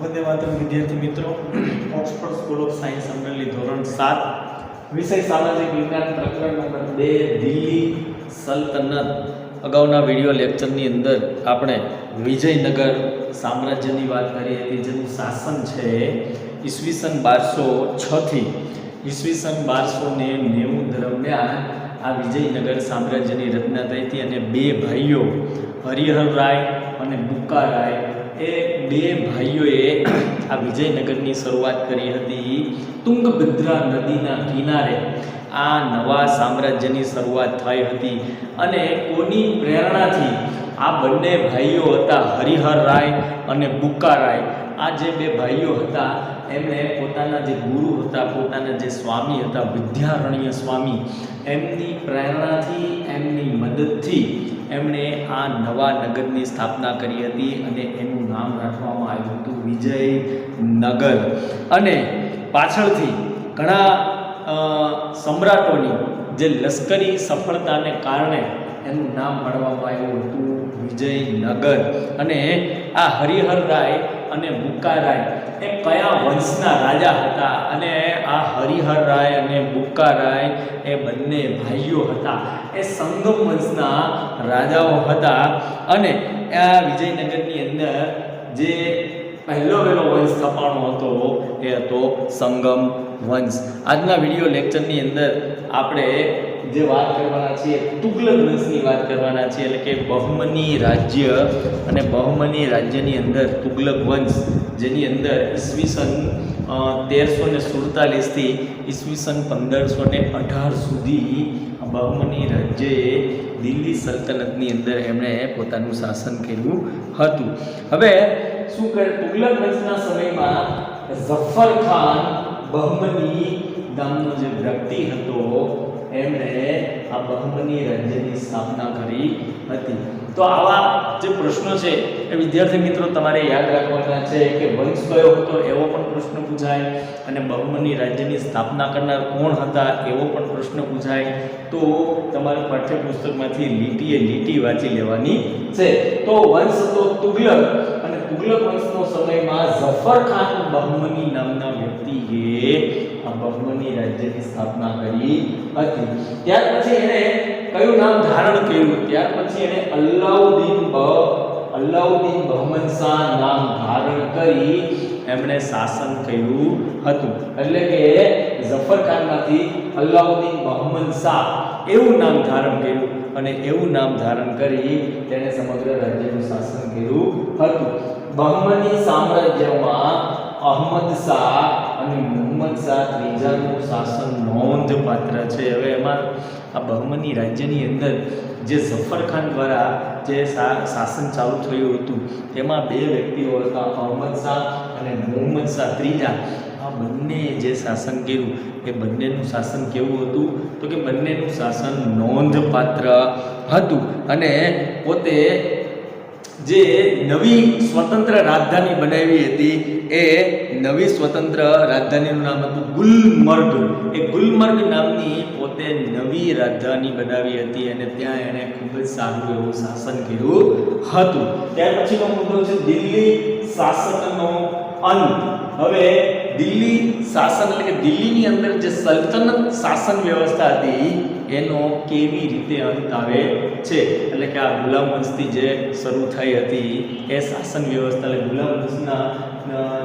वंदे मातरम विद्यार्थी मित्रों। Oxford school of science Amreli धोरण 7 विषय सामाजिक विज्ञान प्रकरण नंबर 2 दिल्ली सल्तनत। अगाउना विडियो लेक्चरनी अंदर आपणे विजयनगर साम्राज्यनी वात करी हती, जेनुं शासन छे ईस्वीसन 1206 थी ईस्वीसन 1290 दरमियान आ विजयनगर साम्राज्यनी रचना थई हती अने बे भाईओ हरिहर राय अने बुक्का राय ए बे भाईओए आ विजयनगरनी शरूआत करी हती। तुंगभद्रा नदीना किनारे आ नवा साम्राज्यनी शरूआत थई हती अने कोनी प्रेरणाथी आ बंने भाईओ हता हरिहर राय अने बुक्का राय। आ जे बे भाईओ हता एमणे पोताना जे गुरु हता, पोताना जे स्वामी हता विद्यारण्य स्वामी, एमनी प्रेरणाथी एमनी मददथी एमणे आ नवा नगरनी स्थापना करी हती अने एनुं नाम राखवामां आव्युं हतुं विजयनगर। अने पाछळथी घणा सम्राटोनी जे लश्करी सफलताने कारणे एनुं नाम पाडवामां आव्युं हतुं विजयनगर। अने आ हरिहर राय अने बुक्का राय ए कया वंशना राजा हता अने आ हरिहर राय अने बुक्का राय ए बंने भाईओ हता ए संगम वंशना राजाओ हता। अने आ विजयनगरनी अंदर जे पहलो वंश स्थापनो हतो ए हतो संगम वंश। आजना विडियो लेक्चरनी अंदर आपणे जे बात करवाना छे तुगलक वंशनी बात करवाना छे, એટલે કે બહમની રાજ્ય અને બહમની રાજ્યની અંદર तुगलक वंश જેની અંદર ઈસવીસન 1347 થી ઈસવીસન 1518 સુધી બહમની રાજ્યએ દિલ્હી સલ્તનતની અંદર એમણે પોતાનું શાસન કર્યું હતું। હવે શું કરે तुगलक वंशના સમયમાં ઝફર ખાન બહમની નામનો જે વ્યક્તિ હતો એમણે આ બહમની રાજ્યની સ્થાપના કરી હતી। તો આવા જે પ્રશ્નો છે એ વિદ્યાર્થી મિત્રો તમારે યાદ રાખવાના છે કે વંશ કયો હતો એવો પણ પ્રશ્ન પૂછાય અને બહમની રાજ્યની સ્થાપના કરનાર કોણ હતા એવો પણ પ્રશ્ન પૂછાય। તો તમારે પાઠ્યપુસ્તકમાંથી લીટીએ લીટી વાંચી લેવાની છે। તો વંશ હતો તુગલક અને તુગલક વંશનો સમયમાં ઝફર ખાન બહમની નામના વ્યક્તિએ આ બહમની રાજ્યની સ્થાપના કરી હતી। ત્યાર પછી એણે કયું નામ ધારણ કર્યું? ત્યાર પછી એણે અલ્લાઉદ્દીન બહમન શાહ નામ ધારણ કરી એમણે શાસન કર્યું હતું। એટલે કે ઝફર ખાનમાંથી અલ્લાઉદ્દીન બહમન શાહ એવું નામ ધારણ કર્યું અને એવું નામ ધારણ કરી તેણે સમગ્ર રાજ્યનું શાસન કર્યું હતું। બહમની સામ્રાજ્યમાં અહમદ શાહ અને મુહમ્મદ શાહ ત્રીજાનું શાસન નોંધપાત્ર છે। હવે એમાં આ બહમની રાજ્યની અંદર જે ઝફર ખાન દ્વારા જે શાસન ચાલુ થયું હતું તેમાં બે વ્યક્તિઓ હતા, અહમદ શાહ અને મુહમ્મદ શાહ ત્રીજા। આ બંને જે શાસન કર્યું એ બંનેનું શાસન કેવું હતું? તો કે બંનેનું શાસન નોંધપાત્ર હતું અને પોતે જે નવી સ્વતંત્ર રાજધાની બનાવી હતી એ નવી સ્વતંત્ર રાજધાનીનું નામ હતું ગુલમર્ગ। એ ગુલમર્ગ નામની પોતે નવી રાજધાની બનાવી હતી અને ત્યાં એણે ખૂબ જ સારું એવું શાસન કર્યું હતું। ત્યાર પછીનો મુદ્દો છે દિલ્હી શાસનનો અંત। હવે દિલ્હી શાસન એટલે કે દિલ્હીની અંદર જે સલ્તનત શાસન વ્યવસ્થા હતી એનો કેવી રીતે અંત આવે છે? એટલે કે આ ગુલામ વંશથી જે શરૂ થઈ હતી એ શાસન વ્યવસ્થા એટલે ગુલામ વંશના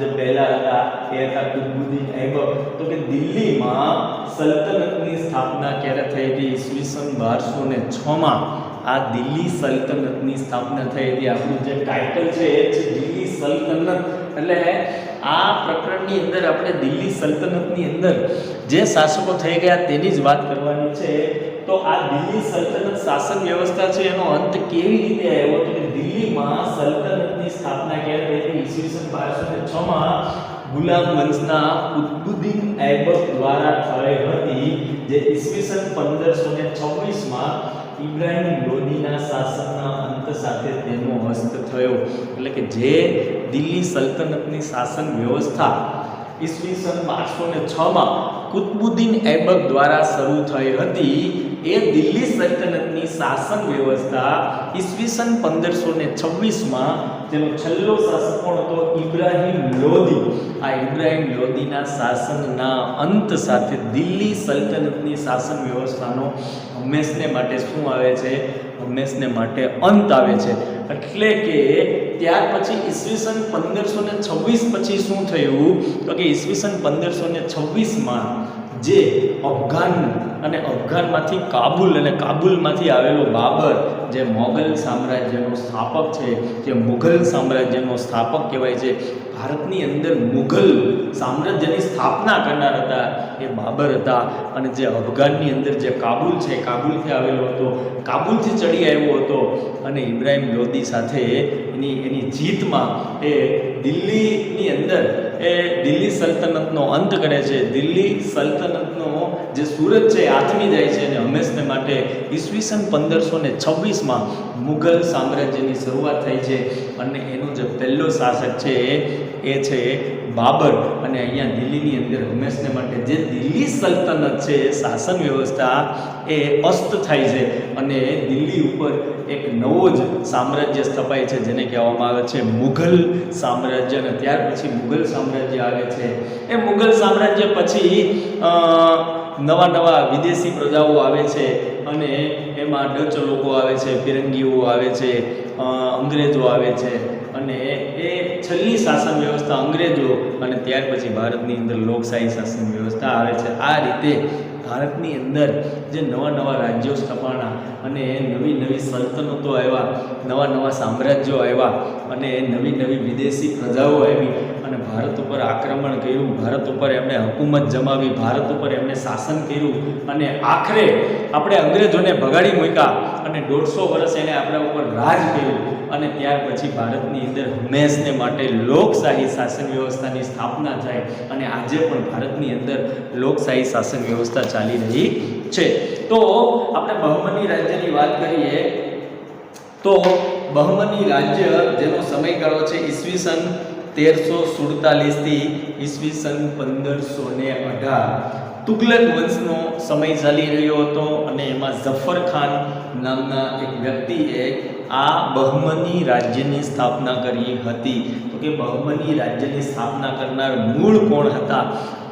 જે પહેલા હતા એ હતા કુતુબુદ્દીન ऐबक। તો કે દિલ્હીમાં સલ્તનતની સ્થાપના ક્યારે થઈ હતી? ઈસવીસન 1206માં આ દિલ્હી સલ્તનતની સ્થાપના થઈ હતી। આપણું જે ટાઇટલ છે એ છે દિલ્હી સલ્તનત। એટલે આ પ્રકરણની અંદર આપણે દિલ્હી સલ્તનતની અંદર જે શાસકો થઈ ગયા તેની જ વાત કરવાની છે। તો આ દિલ્હી સલ્તનત શાસન વ્યવસ્થા છે એનો અંત કેવી રીતે આવ્યો? તો કે દિલ્હીમાં સલ્તનતની સ્થાપના ક્યારે થઈ હતી? ઈસવીસન 1206માં ગુલામ વંશના કુતુબુદ્દીન ऐबक દ્વારા થઈ હતી, જે ઈસવીસન 1526માં ઇબ્રાહિમ લોદીના શાસનના અંત સાથે તેનો અસ્ત થયો। એટલે કે જે દિલ્હી સલ્તનતની શાસન વ્યવસ્થા ઈસવીસન 1206માં કુતબુદ્દીન ઐબક દ્વારા શરૂ થઈ હતી એ દિલ્હી સલ્તનતની શાસન વ્યવસ્થા ઈસવીસન 1526માં જેનો છેલ્લો શાસક કોણ હતો? ઇબ્રાહિમ લોદી. આ ઇબ્રાહિમ લોદીના શાસનના અંત સાથે દિલ્હી સલ્તનતની શાસન વ્યવસ્થાનો હંમેશને માટે શું આવે છે? હંમેશને માટે અંત આવે છે. એટલે કે ત્યાર પછી ઈસવીસન 1526 પછી શું થયું? તો કે ઈસવીસન 1526માં જે અફઘાન અને અફઘાનમાંથી કાબુલ અને કાબુલમાંથી આવેલો બાબર જે મોગલ સામ્રાજ્યનો સ્થાપક છે, જે મુઘલ સામ્રાજ્યનો સ્થાપક કહેવાય છે, ભારતની અંદર મુઘલ સામ્રાજ્યની સ્થાપના કરનાર હતા એ બાબર હતા. અને જે અફઘાનની અંદર જે કાબુલ છે, કાબુલથી આવેલો હતો, કાબુલથી ચડી આવ્યો હતો અને ઇબ્રાહિમ લોદી સાથે એની જીતમાં એ દિલ્હીની અંદર એ દિલ્હી સલ્તનતનો અંત કરે છે. દિલ્હી સલ્તનતનો જે સુરત છે આથમી જાય છે અને હંમેશને માટે ઈસવીસન 1526માં મુઘલ સામ્રાજ્યની શરૂઆત થઈ છે. અને એનો જે પહેલો શાસક છે એ છે બાબર. અને અહીંયા દિલ્હીની અંદર હંમેશને માટે જે દિલ્હી સલ્તનત છે શાસન વ્યવસ્થા એ અસ્ત થાય છે અને દિલ્હી ઉપર એક નવો જ સામ્રાજ્ય સ્થપાય છે જેને કહેવામાં આવે છે મુઘલ સામ્રાજ્ય. અને ત્યાર પછી મુઘલ સામ્રાજ્ય આવે છે. એ મુઘલ સામ્રાજ્ય પછી નવા નવા વિદેશી પ્રજાઓ આવે છે અને એમાં ડચ લોકો આવે છે, ફિરંગીઓ આવે છે, અંગ્રેજો આવે છે અને એ છેલ્લી શાસન વ્યવસ્થા અંગ્રેજો અને ત્યાર પછી ભારતની અંદર લોકશાહી શાસન વ્યવસ્થા આવે છે. આ રીતે ભારતની અંદર જે નવા નવા રાજ્યો સ્થપાણા અને નવી નવી સલ્તનતો આવ્યા, નવા નવા સામ્રાજ્યો આવ્યા અને નવી નવી વિદેશી પ્રજાઓ આવી અને ભારત ઉપર આક્રમણ કર્યું, ભારત ઉપર એમણે હુકુમત જમાવી, ભારત ઉપર એમણે શાસન કર્યું અને આખરે આપણે અંગ્રેજોને ભગાડી મૂક્યા અને 150 વર્ષ એને આપણા ઉપર રાજ કર્યું. અને ત્યાર પછી ભારતની અંદર હંમેશને માટે લોકશાહી શાસન વ્યવસ્થાની સ્થાપના થાય અને આજે પણ ભારતની અંદર લોકશાહી શાસન વ્યવસ્થા ચાલી રહી છે. તો આપણે બહમની રાજ્યની વાત કરીએ તો બહમની રાજ્ય જેનો સમયગાળો છે ઈસવીસન 1347 થી ઈસવીસન 1518 તુગલક વંશનો સમય ચાલી રહ્યો હતો અને એમાં ઝફર ખાન નામના એક વ્યક્તિએ આ બહમની રાજ્યની સ્થાપના કરી હતી. તો કે બહમની રાજ્યની સ્થાપના કરનાર મૂળ કોણ હતા?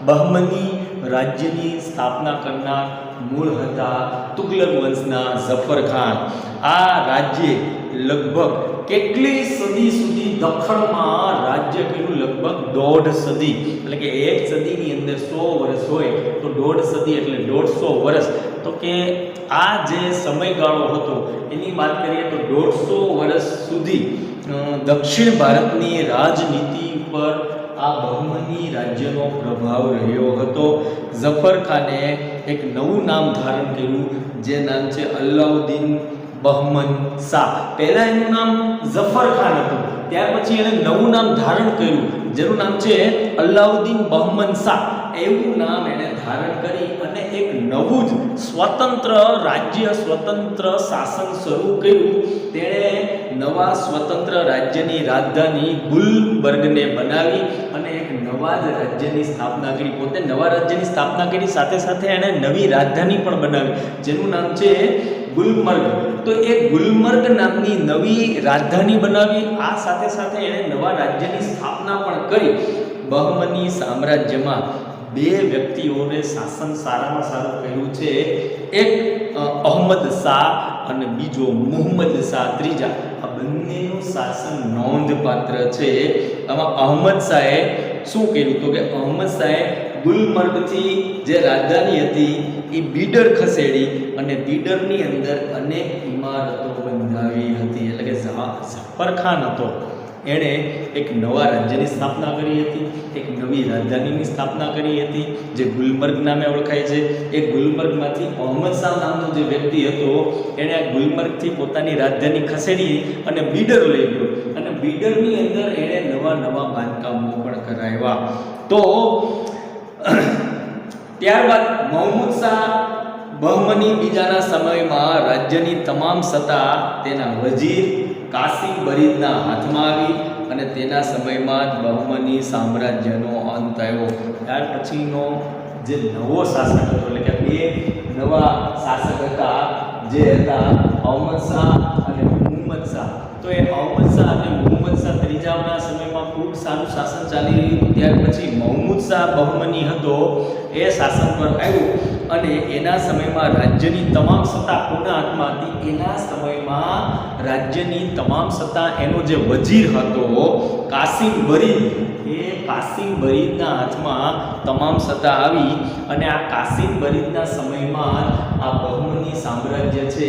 બહમની રાજ્યની સ્થાપના કરનાર મૂળ હતા તુગલક વંશના ઝફર ખાન. આ રાજ્ય લગભગ કેટલી સદી સુધી દખણમાં રાજ્ય કર્યું? લગભગ 1.5 સદી. એટલે કે એક સદીની અંદર 100 વર્ષ હોય તો 1.5 સદી એટલે 150 વર્ષ. તો કે આ જે સમયગાળો હતો એની વાત કરીએ તો 150 વર્ષ સુધી દક્ષિણ ભારતની રાજનીતિ પર આ બહમની રાજ્યનો પ્રભાવ રહ્યો હતો. ઝફર ખાને એક નવું નામ ધારણ કર્યું જે નામ છે અલાઉદ્દીન બહમન શાહ. પહેલા એનું નામ ઝફર ખાન હતું, ત્યાર પછી એણે નવું નામ ધારણ કર્યું જેનું નામ છે અલાઉદ્દીન બહમન શાહ. એવું નામ એણે ધારણ કરી અને એક નવું જ સ્વતંત્ર રાજ્ય, સ્વતંત્ર શાસન શરૂ કર્યું. તેણે નવા સ્વતંત્ર રાજ્યની રાજધાની ગુલબર્ગને બનાવી અને એક નવા જ રાજ્યની સ્થાપના કરી. પોતે નવા રાજ્યની સ્થાપના કરી, સાથે સાથે એણે નવી રાજધાની પણ બનાવી જેનું નામ છે ગુલમર્ગ. તો એ ગુલમર્ગ નામની નવી રાજધાની બનાવી. આ સાથે સાથે એણે નવા રાજ્યની સ્થાપના પણ કરી. બહમની સામ્રાજ્યમાં 2 વ્યક્તિઓને શાસન સારામાં સારું કર્યું છે. એક અહમદ શાહ અને બીજો મુહમ્મદ શાહ ત્રીજા. આ બંનેનું શાસન નોંધપાત્ર છે. આમાં અહમદ શાહે શું કર્યું? તો કે અહમદ શાહે ગુલમર્ગથી જે રાજધાની હતી એ બીડર ખસેડી અને બીડરની અંદર અનેક ઇમારતો બંધાવી હતી. એટલે કે ઝફર ખાન હતો એણે એક નવા રાજ્યની સ્થાપના કરી હતી, એક નવી રાજધાનીની સ્થાપના કરી હતી જે ગુલમર્ગ નામે ઓળખાય છે. એ ગુલમર્ગમાંથી અહમદ શાહ નામનો જે વ્યક્તિ હતો એણે આ ગુલમર્ગથી પોતાની રાજધાની ખસેડી અને બીડર લઈ ગયો અને બીડરની અંદર એણે નવા નવા બાંધકામો પણ કરાવ્યા. તો ત્યારબાદ મહમૂદ શાહ બહમની બીજાના સમયમાં રાજ્યની તમામ સત્તા તેના વજીર કાસિમ બરીદના હાથમાં આવી અને તેના સમયમાં જ બહમની સામ્રાજ્યનો અંત આવ્યો. ત્યાર પછીનો જે નવો શાસક હતો, એટલે કે બે નવા શાસક હતા, જે હતા અહમદ શાહ અને મુહમ્મદ શાહ. તો એ અહમદ શાહ અને મુહમ્મદ શાહ ત્રીજાના સમયમાં ખૂબ સારું શાસન ચાલી રહ્યું હતું. ત્યાર પછી મહમૂદ શાહ બહમની હતો, એ શાસન પર આવ્યો અને એના સમયમાં રાજ્યની તમામ સત્તા કોના હાથમાં હતી? એના સમયમાં રાજ્યની તમામ સત્તા એનો જે વજીર હતો કાસિમ બરીદ, એ કાસિમ બરીદના હાથમાં તમામ સત્તા આવી અને આ કાસિમ બરીદના સમયમાં આ બહમની સામ્રાજ્ય છે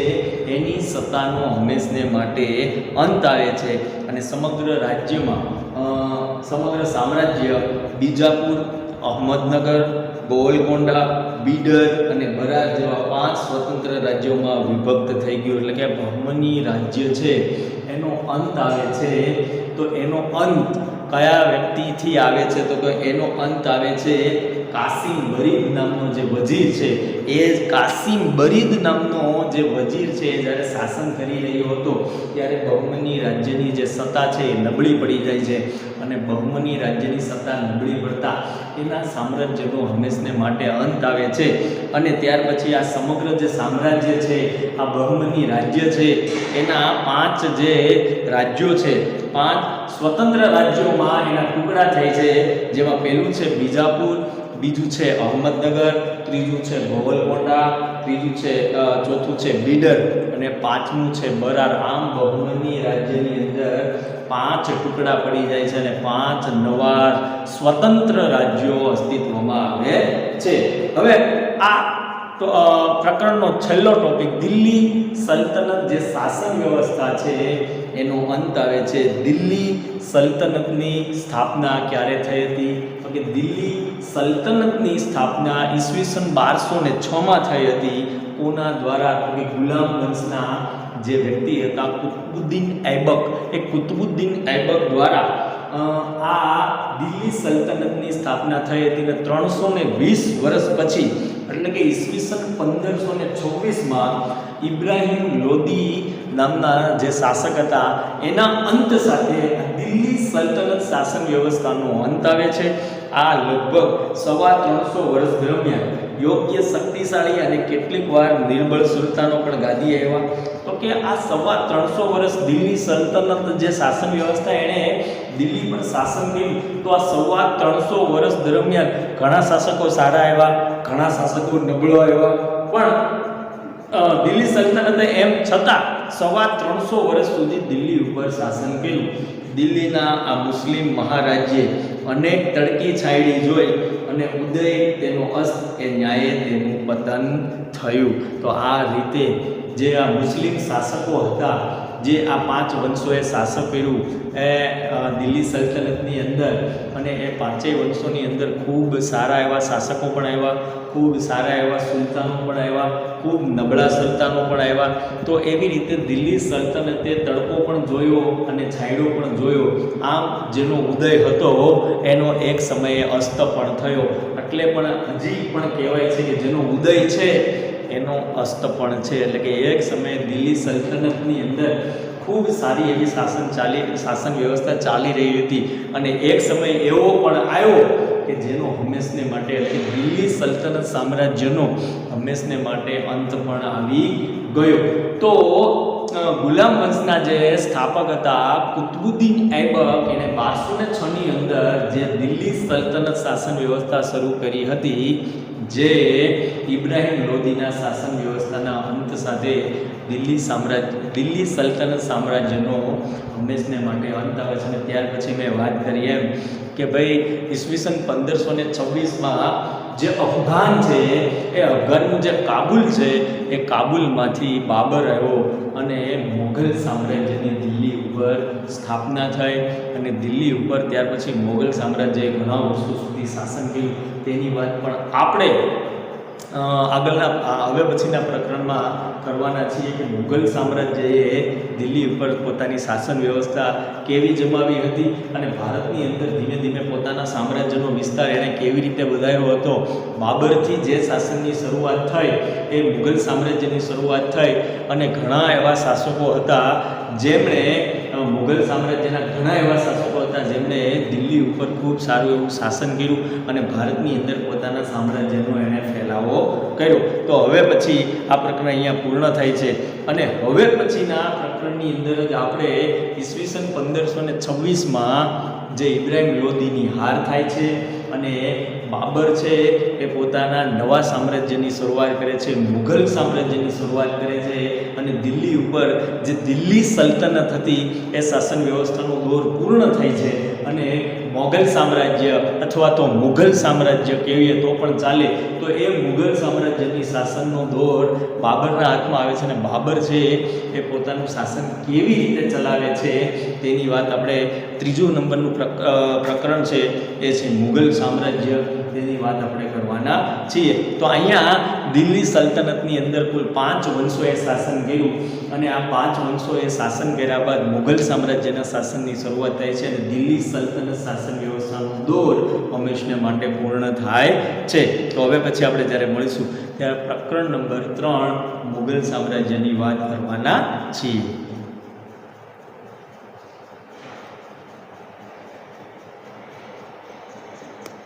એની સત્તાનો હંમેશને માટે અંત આવે છે અને સમગ્ર રાજ્યમાં સમગ્ર સામ્રાજ્ય બીજાપુર, અહમદનગર, ગોલકોંડા, બીડર અને બરાર જેવા 5 સ્વતંત્ર રાજ્યોમાં વિભક્ત થઈ ગયું. એટલે કે બહમની રાજ્ય છે એનો અંત આવે છે. તો એનો અંત કયા વ્યક્તિથી આવે છે? તો એનો અંત આવે છે કાસિમ બરીદ નામનો જે વજીર છે, એ કાસિમ બરીદ નામનો જે વજીર છે જ્યારે શાસન કરી રહ્યો હતો ત્યારે બહમની રાજ્યની જે સત્તા છે એ નબળી પડી જાય છે અને બહમની રાજ્યની સત્તા નબળી પડતા એના સામ્રાજ્યનો હંમેશને માટે અંત આવે છે અને ત્યાર પછી આ સમગ્ર જે સામ્રાજ્ય છે, આ બહમની રાજ્ય છે, એના 5 જે રાજ્યો છે, 5 સ્વતંત્ર રાજ્યોમાં એના ટુકડા થાય છે. જેમાં પહેલું છે બીજાપુર, બીજું છે અહમદનગર, ત્રીજું છે ગોલકોંડા, ચોથું છે બીડર અને 5મું છે બરાર. આમ બહમની રાજ્યની અંદર 5 ટુકડા પડી જાય છે અને 5 નવા સ્વતંત્ર રાજ્યો અસ્તિત્વમાં આવે છે. હવે આ પ્રકરણનો છેલ્લો ટોપિક, દિલ્હી સલ્તનત જે શાસન વ્યવસ્થા છે એનો અંત આવે છે. દિલ્હી સલ્તનતની સ્થાપના ક્યારે થઈ હતી? તો કે દિલ્હી સલ્તનતની સ્થાપના ઈસવીસન 1206માં થઈ હતી. કોના દ્વારા? તો કે ગુલામ વંશના જે વ્યક્તિ હતા કુતુબુદ્દીન ઐબક, એ કુતુબુદ્દીન ઐબક દ્વારા આ દિલ્હી સલ્તનતની સ્થાપના થઈ હતી અને 320 વર્ષ પછી એટલે કે ઈસવીસન 1526માં ઇબ્રાહિમ લોદી નામના જે શાસક હતા એના અંત સાથે દિલ્હી સલ્તનત શાસન વ્યવસ્થાનો અંત આવે છે. આ લગભગ 350 વર્ષ દરમિયાન યોગ્ય, શક્તિશાળી અને કેટલીક વાર નિર્બળ સુલતાનો પણ ગાદી આવ્યા. તો કે આ 350 વર્ષ દિલ્હી સલ્તનત જે શાસન વ્યવસ્થા એણે દિલ્હી પર શાસન કર્યું. તો આ 350 વર્ષ દરમિયાન ઘણા શાસકો સારા આવ્યા, ઘણા શાસકો નબળો આવ્યા, પણ દિલ્હી સલ્તનતે એમ છતાં 350 વર્ષ સુધી દિલ્હી ઉપર શાસન કર્યું. દિલ્હીના આ મુસ્લિમ મહારાજ્યે અનેક તડકી છાયડી જોઈ અને ઉદય તેનો અસ્ત, એ ન્યાયે તેનું પતન થયું. તો આ રીતે જે આ મુસ્લિમ શાસકો હતા, જે આ 5 વંશોએ શાસન કર્યું એ દિલ્હી સલ્તનતની અંદર, અને એ 5 વંશોની અંદર ખૂબ સારા એવા શાસકો પણ આવ્યા, ખૂબ સારા એવા સુલતાનો પણ આવ્યા, ખૂબ નબળા સુલતાનો પણ આવ્યા. તો એવી રીતે દિલ્હી સલ્તનતે તડકો પણ જોયો અને છાંયડો પણ જોયો. આમ જેનો ઉદય હતો એનો એક સમયે અસ્ત પણ થયો. એટલે પણ હજી પણ કહેવાય છે કે જેનો ઉદય છે એનો અસ્ત પણ છે. એટલે કે એક સમયે દિલ્હી સલ્તનતની અંદર ખૂબ સારી એવી શાસન વ્યવસ્થા ચાલી રહી હતી અને એક સમય એવો પણ આવ્યો કે જેનો હંમેશને માટે, એટલે દિલ્હી સલ્તનત સામ્રાજ્યનો હંમેશને માટે અંત પણ આવી ગયો. તો ગુલામ વંશના જે સ્થાપક હતા કુતુબુદ્દીન ઐબક, એણે 1206ની અંદર જે દિલ્હી સલ્તનત શાસન વ્યવસ્થા શરૂ કરી હતી, જે ઇબ્રાહિમ લોદીના શાસન વ્યવસ્થાના અંત સાથે દિલ્હી સલ્તનત સામ્રાજ્યનો હંમેશને માટે અંત આવે છે. અને ત્યાર પછી મેં વાત કરી એમ કે ભાઈ ઈસવીસન 1526માં જે અફઘાન છે, એ અફઘાનનું જે કાબુલ છે, એ કાબુલમાંથી બાબર આવ્યો અને મુઘલ સામ્રાજ્યની દિલ્હી ઉપર સ્થાપના થઈ અને દિલ્હી ઉપર ત્યાર પછી મુઘલ સામ્રાજ્યએ ઘણા વર્ષો સુધી શાસન કર્યું. તેની વાત પણ આપણે હવે પછીના પ્રકરણમાં કરવાના છીએ કે મુઘલ સામ્રાજ્યએ દિલ્હી ઉપર પોતાની શાસન વ્યવસ્થા કેવી જમાવી હતી અને ભારતની અંદર ધીમે ધીમે પોતાના સામ્રાજ્યનો વિસ્તાર એણે કેવી રીતે વધાર્યો હતો. બાબરથી જે શાસનની શરૂઆત થઈ એ મુઘલ સામ્રાજ્યની શરૂઆત થઈ અને ઘણા એવા શાસકો હતા જેમણે મુઘલ સામ્રાજ્યના ઘણા એવા શાસકો હતા જેમણે દિલ્હી ઉપર ખૂબ સારું એવું શાસન કર્યું અને ભારતની અંદર પોતાના સામ્રાજ્યનો એણે ફેલાવો કર્યો. તો હવે પછી આ પ્રકરણ અહીંયા પૂર્ણ થાય છે અને હવે પછીના પ્રકરણની અંદર જ આપણે ઈસવીસન 1526માં જે ઇબ્રાહિમ લોધીની હાર થાય છે અને બાબર છે એ પોતાના નવા સામ્રાજ્યની શરૂઆત કરે છે, મુઘલ સામ્રાજ્યની શરૂઆત કરે છે અને દિલ્હી ઉપર જે દિલ્હી સલ્તનત હતી એ શાસન વ્યવસ્થાનો દોર પૂર્ણ થાય છે અને મોગલ સામ્રાજ્ય અથવા તો મુઘલ સામ્રાજ્ય કહીએ તો પણ ચાલે, તો એ મુઘલ સામ્રાજ્યની શાસનનો દોર બાબરના હાથમાં આવે છે અને બાબર છે એ પોતાનું શાસન કેવી રીતે ચલાવે છે તેની વાત આપણે ત્રીજો નંબરનું પ્રકરણ છે એ છે મુઘલ સામ્રાજ્ય, તેની વાત આપણે કરવાના છીએ. તો અહીંયા દિલ્હી સલ્તનતની અંદર કુલ 5 વંશોએ શાસન કર્યું અને આ 5 વંશોએ શાસન કર્યા બાદ મુઘલ સામ્રાજ્યના શાસનની શરૂઆત થાય છે અને દિલ્હી સલ્તનત શાસન વ્યવસ્થાનો દોર હંમેશને માટે પૂર્ણ થાય છે. તો હવે પછી આપણે જ્યારે મળીશું ત્યારે પ્રકરણ નંબર 3 મુઘલ સામ્રાજ્યની વાત કરવાના છીએ.